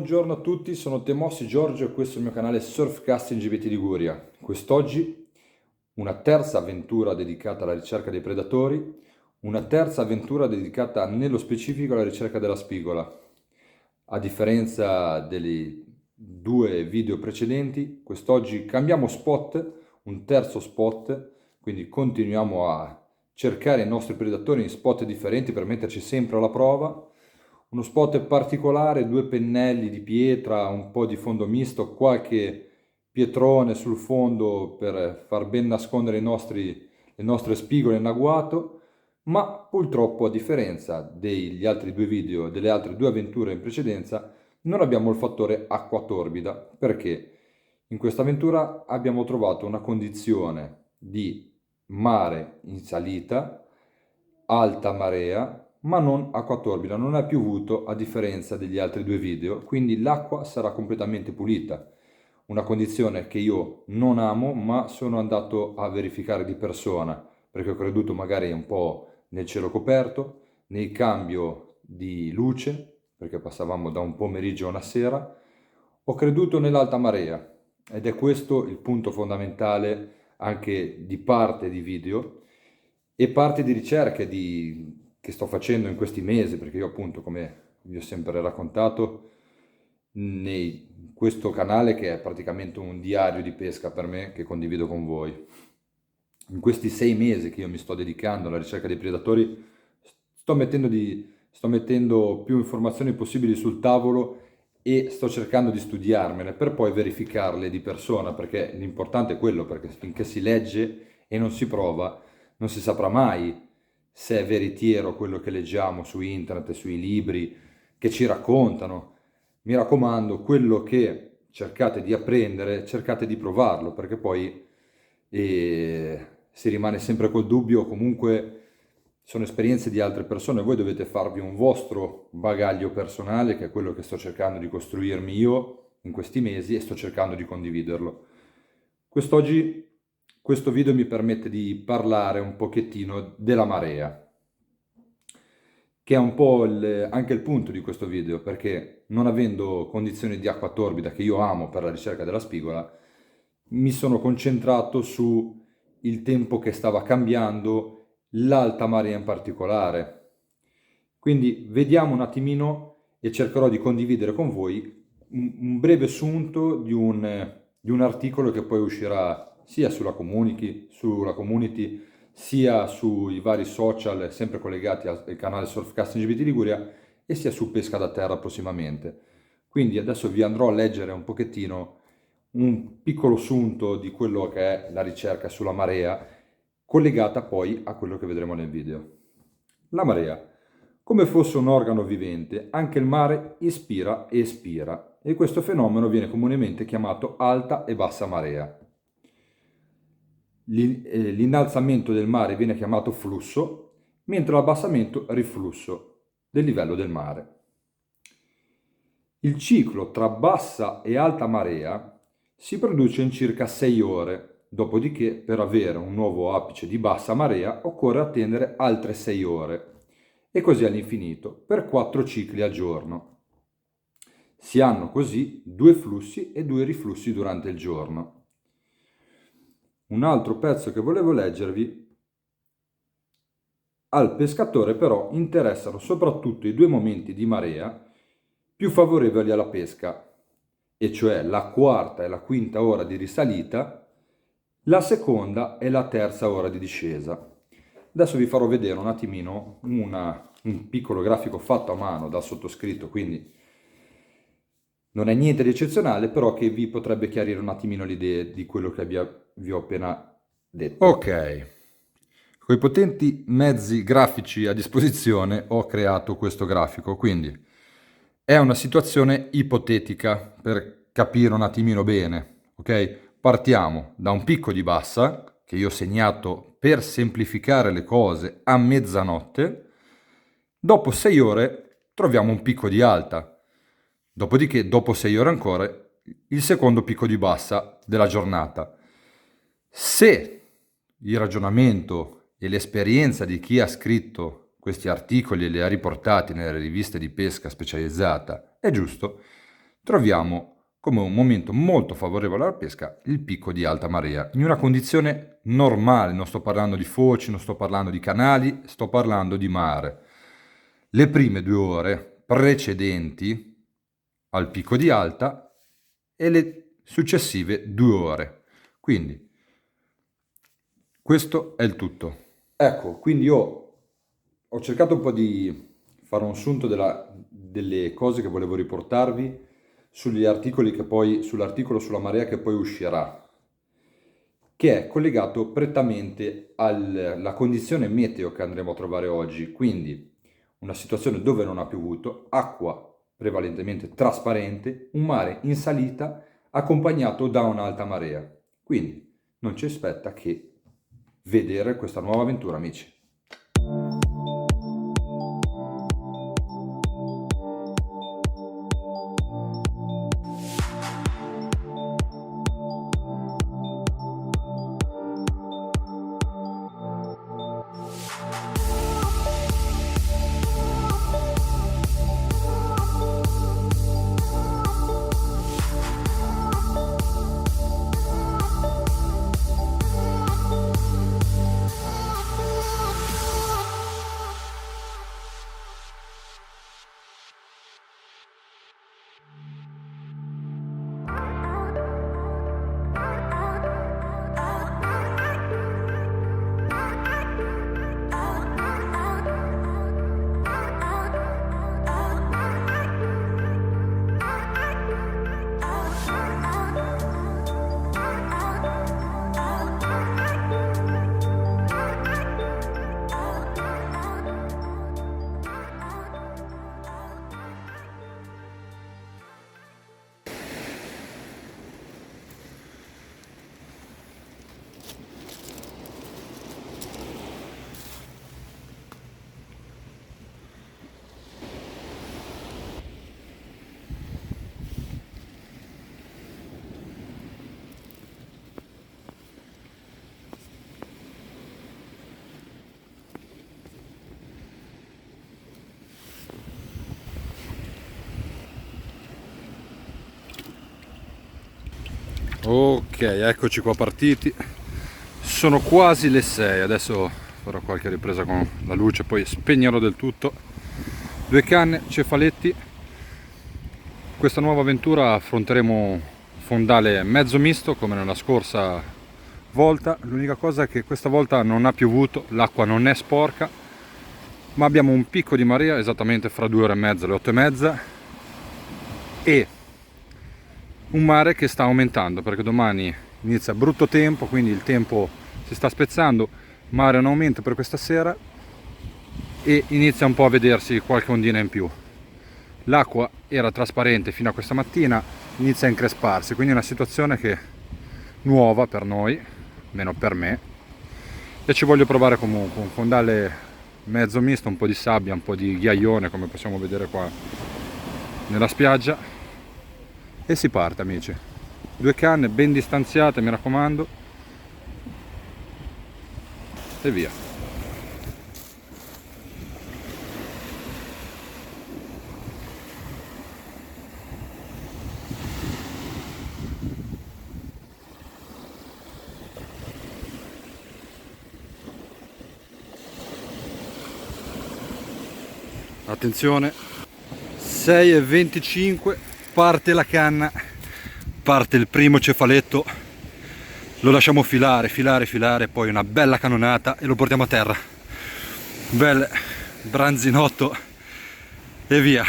Buongiorno a tutti, sono Temossi Giorgio e questo è il mio canale Surfcasting GBT Liguria. Quest'oggi una terza avventura dedicata alla ricerca dei predatori, una terza avventura dedicata nello specifico alla ricerca della spigola. A differenza dei due video precedenti, quest'oggi cambiamo spot, un terzo spot, quindi continuiamo a cercare i nostri predatori in spot differenti per metterci sempre alla prova. Uno spot particolare, due pennelli di pietra, un po' di fondo misto, qualche pietrone sul fondo per far ben nascondere le nostre spigole in agguato, ma purtroppo a differenza degli altri due video, delle altre due avventure in precedenza, non abbiamo il fattore acqua torbida, perché in questa avventura abbiamo trovato una condizione di mare in salita, alta marea, ma non acqua torbida, non è piovuto a differenza degli altri due video, quindi l'acqua sarà completamente pulita. Una condizione che io non amo, ma sono andato a verificare di persona, perché ho creduto magari un po' nel cielo coperto, nel cambio di luce, perché passavamo da un pomeriggio a una sera, ho creduto nell'alta marea, ed è questo il punto fondamentale anche di parte di video e parte di ricerche che sto facendo in questi mesi, perché io appunto, come vi ho sempre raccontato, in questo canale che è praticamente un diario di pesca per me, che condivido con voi. In questi 6 mesi che io mi sto dedicando alla ricerca dei predatori, sto mettendo più informazioni possibili sul tavolo e sto cercando di studiarmele per poi verificarle di persona, perché l'importante è quello, perché finché si legge e non si prova, non si saprà mai se è veritiero quello che leggiamo su internet e sui libri che ci raccontano. Mi raccomando, quello che cercate di apprendere, cercate di provarlo, perché poi si rimane sempre col dubbio. Comunque sono esperienze di altre persone, voi dovete farvi un vostro bagaglio personale, che è quello che sto cercando di costruirmi io in questi mesi e sto cercando di condividerlo. Quest'oggi questo video mi permette di parlare un pochettino della marea, che è un po' anche il punto di questo video, perché non avendo condizioni di acqua torbida che io amo per la ricerca della spigola, mi sono concentrato su il tempo che stava cambiando, l'alta marea in particolare. Quindi vediamo un attimino e cercherò di condividere con voi un breve sunto di un articolo che poi uscirà sia sulla community, sia sui vari social sempre collegati al canale Surfcasting GBT Liguria e sia su Pesca da Terra prossimamente. Quindi adesso vi andrò a leggere un pochettino un piccolo sunto di quello che è la ricerca sulla marea, collegata poi a quello che vedremo nel video. La marea. Come fosse un organo vivente, anche il mare ispira e espira, e questo fenomeno viene comunemente chiamato alta e bassa marea. L'innalzamento del mare viene chiamato flusso, mentre l'abbassamento riflusso del livello del mare. Il ciclo tra bassa e alta marea si produce in circa 6 ore, dopodiché per avere un nuovo apice di bassa marea occorre attendere altre 6 ore, e così all'infinito, per 4 cicli al giorno. Si hanno così 2 flussi e 2 riflussi durante il giorno. Un altro pezzo che volevo leggervi: al pescatore però interessano soprattutto i 2 momenti di marea più favorevoli alla pesca, e cioè la quarta e la quinta ora di risalita, la seconda e la terza ora di discesa. Adesso vi farò vedere un attimino un piccolo grafico fatto a mano dal sottoscritto, quindi non è niente di eccezionale, però che vi potrebbe chiarire un attimino l'idea di quello che vi ho appena detto. Ok, con i potenti mezzi grafici a disposizione ho creato questo grafico, quindi è una situazione ipotetica per capire un attimino bene, ok? Partiamo da un picco di bassa, che io ho segnato per semplificare le cose a mezzanotte. Dopo 6 ore troviamo un picco di alta. Dopodiché, dopo 6 ore ancora, il secondo picco di bassa della giornata. Se il ragionamento e l'esperienza di chi ha scritto questi articoli e li ha riportati nelle riviste di pesca specializzata è giusto, troviamo come un momento molto favorevole alla pesca il picco di alta marea, in una condizione normale. Non sto parlando di foci, non sto parlando di canali, sto parlando di mare. Le prime 2 ore precedenti al picco di alta e le successive 2 ore. Quindi questo è il tutto. Ecco, quindi io ho cercato un po' di fare un sunto delle cose che volevo riportarvi sugli articoli che poi, sull'articolo sulla marea che poi uscirà, che è collegato prettamente alla condizione meteo che andremo a trovare oggi. Quindi una situazione dove non ha piovuto, acqua prevalentemente trasparente, un mare in salita accompagnato da un'alta marea. Quindi non ci aspetta che vedere questa nuova avventura, amici. Ok, eccoci qua partiti. Sono quasi le 6, adesso farò qualche ripresa con la luce, poi spegnerò del tutto. 2 canne, cefaletti. Questa nuova avventura affronteremo fondale mezzo misto come nella scorsa volta. L'unica cosa è che questa volta non ha piovuto, l'acqua non è sporca, ma abbiamo un picco di marea esattamente fra 2 ore e mezza, le 8 e mezza, e un mare che sta aumentando perché domani inizia brutto tempo, quindi il tempo si sta spezzando, mare in aumento per questa sera e inizia un po' a vedersi qualche ondina in più. L'acqua era trasparente fino a questa mattina, inizia a incresparsi, quindi è una situazione che è nuova per noi, meno per me, e ci voglio provare comunque. Un fondale mezzo misto, un po' di sabbia, un po' di ghiaione come possiamo vedere qua nella spiaggia. E si parte, amici. 2 canne ben distanziate, mi raccomando, e via. Attenzione, 6:25, parte la canna, parte il primo cefaletto, lo lasciamo filare, poi una bella cannonata e lo portiamo a terra. Bel branzinotto e via.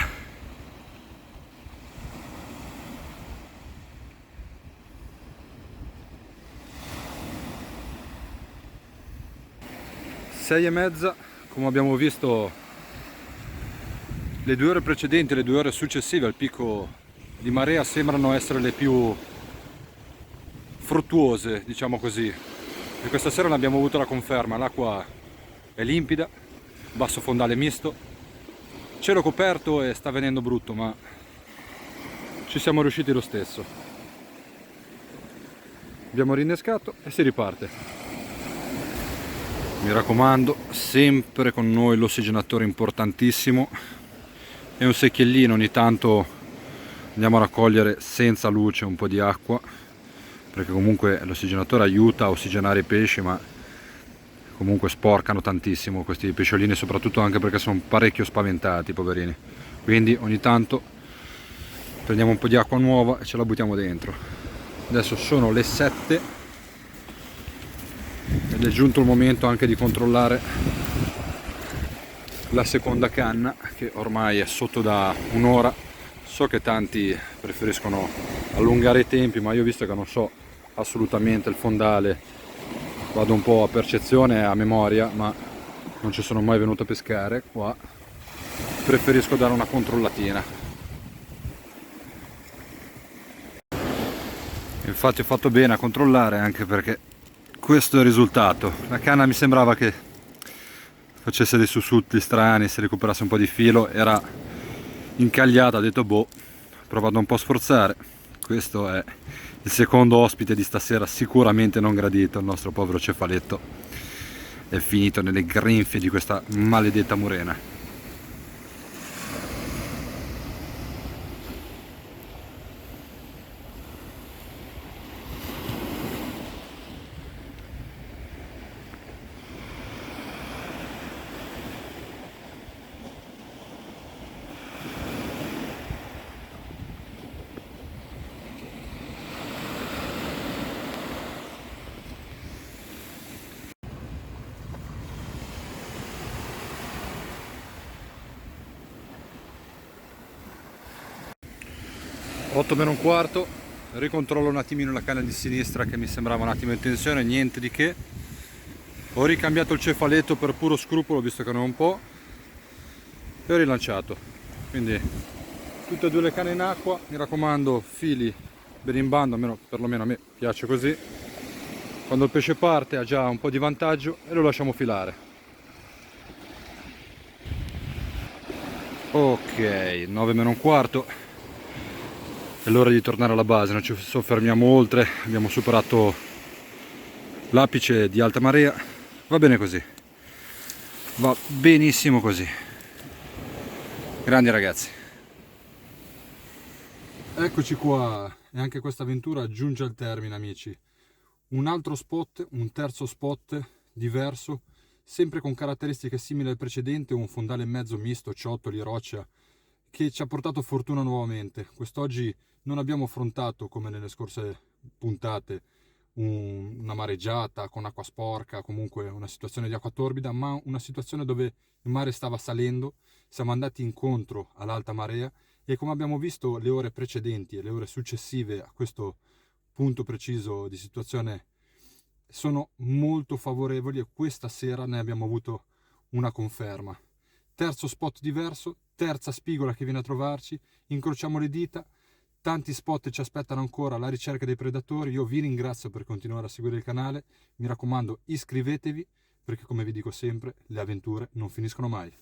Sei e mezza, come abbiamo visto le 2 ore precedenti e le 2 ore successive al picco di marea sembrano essere le più fruttuose, diciamo così, e questa sera ne abbiamo avuto la conferma. L'acqua è limpida, basso fondale misto, cielo coperto e sta venendo brutto, ma ci siamo riusciti lo stesso. Abbiamo rinnescato e si riparte. Mi raccomando, sempre con noi l'ossigenatore importantissimo e un secchiellino ogni tanto Andiamo a raccogliere senza luce un po' di acqua, perché comunque l'ossigenatore aiuta a ossigenare i pesci, ma comunque sporcano tantissimo questi pesciolini, soprattutto anche perché sono parecchio spaventati, poverini. Quindi ogni tanto prendiamo un po' di acqua nuova e ce la buttiamo dentro. Adesso sono le 7 ed è giunto il momento anche di controllare la seconda canna, che ormai è sotto da un'ora. So che tanti preferiscono allungare i tempi, ma io, visto che non so assolutamente il fondale, vado un po' a percezione e a memoria, ma non ci sono mai venuto a pescare qua, preferisco dare una controllatina. Infatti ho fatto bene a controllare, anche perché questo è il risultato. La canna mi sembrava che facesse dei sussulti strani, se recuperasse un po' di filo, era incagliata. Ho detto boh, ho provato un po' a sforzare. Questo è il secondo ospite di stasera, sicuramente non gradito. Il nostro povero cefaletto è finito nelle grinfie di questa maledetta murena. Otto meno un quarto, ricontrollo un attimino la canna di sinistra che mi sembrava un attimo in tensione, niente di che. Ho ricambiato il cefaletto per puro scrupolo, visto che non è un po', e ho rilanciato. Quindi tutte e due le canne in acqua, mi raccomando, fili bene in bando, almeno perlomeno a me piace così. Quando il pesce parte ha già un po' di vantaggio e lo lasciamo filare. Ok, 9 meno un quarto. È l'ora di tornare alla base, non ci soffermiamo oltre, abbiamo superato l'apice di alta marea, va bene così, va benissimo così. Grandi ragazzi. Eccoci qua, e anche questa avventura giunge al termine, amici. Un altro spot, un terzo spot diverso, sempre con caratteristiche simili al precedente, un fondale in mezzo misto, ciottoli, roccia, che ci ha portato fortuna nuovamente. Quest'oggi non abbiamo affrontato, come nelle scorse puntate, una mareggiata con acqua sporca, comunque una situazione di acqua torbida, ma una situazione dove il mare stava salendo. Siamo andati incontro all'alta marea e, come abbiamo visto, le ore precedenti e le ore successive a questo punto preciso di situazione sono molto favorevoli, e questa sera ne abbiamo avuto una conferma. Terzo spot diverso, terza spigola che viene a trovarci, incrociamo le dita, tanti spot ci aspettano ancora alla ricerca dei predatori. Io vi ringrazio per continuare a seguire il canale, mi raccomando iscrivetevi, perché come vi dico sempre, le avventure non finiscono mai.